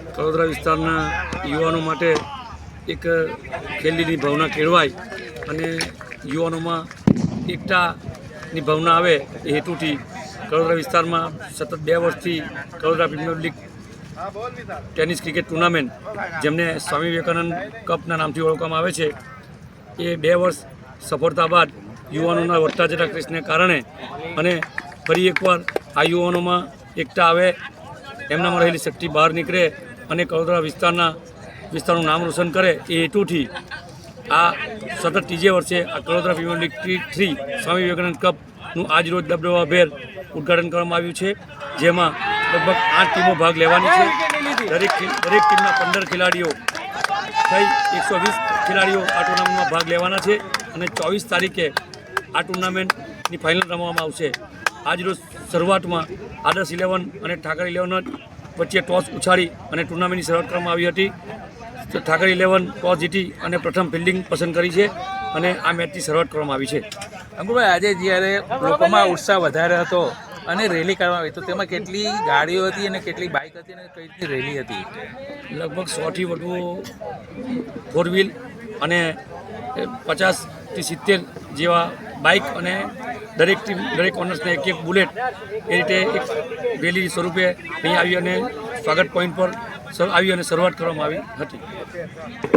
કડોદરા વિસ્તારના યુવાનો માટે એક ખેલદીની ભાવના કેળવાય અને યુવાનોમાં એકતાની ભાવના આવે એ હેતુથી કડોદરા વિસ્તારમાં સતત 2 વર્ષથી Kadodara premier league tennis cricket tournament, જેમને સ્વામી વિવેકાનંદ કપના નામથી ઓળખવામાં આવે છે, એ 2 વર્ષ સફળતા બાદ યુવાનોના વધતા જતા ક્રેઝને કારણે અને ફરી એકવાર આ યુવાનોમાં એકતા આવે, એમનામાં રહેલી શક્તિ બહાર નીકળે અને કડોદરા વિસ્તારનું નામ રોશન કરે એ હેતુથી આ સતત 3જે વર્ષે આ કડોદરા પ્રીમિયર લીગ 3 સ્વામી વિવેકાનંદ કપનું આજ રોજ દબદબાભેર ઉદ્ઘાટન કરવામાં આવ્યું છે, જેમાં લગભગ 8 ટીમો ભાગ લેવાની છે. દરેક ટીમના 15 ખેલાડીઓ થઈ 120 ખેલાડીઓ આ ટુર્નામેન્ટમાં ભાગ લેવાના છે અને 24 તારીખે આ ટુર્નામેન્ટની ફાઇનલ રમવામાં આવશે. આજરોજ શરૂઆતમાં આદર્શ 11 અને ઠાકર 11 વચ્ચે ટોસ ઉછાળી અને ટુર્નામેન્ટની શરૂઆત કરવામાં આવી હતી. ઠાકર 11 ટોસ જીતી અને પ્રથમ ફિલ્ડિંગ પસંદ કરી છે અને આ મેચની શરૂઆત કરવામાં આવી છે. અંકુરભાઈ, આજે જ્યારે લોકોમાં ઉત્સાહ વધારે હતો અને રેલી કરવામાં આવી તો તેમાં કેટલી ગાડીઓ હતી અને કેટલી બાઇક હતી અને કઈ રીતની રેલી હતી? લગભગ 100થી વધુ 4 વ્હીલ અને 50થી 70 જેવા બાઇક અને દરેક ઓનર્સને એક બુલેટ, એ રીતે એક રેલી સ્વરૂપે અહીં આવી અને સ્વાગત પોઈન્ટ પર આવી અને શરૂઆત કરવામાં આવી હતી.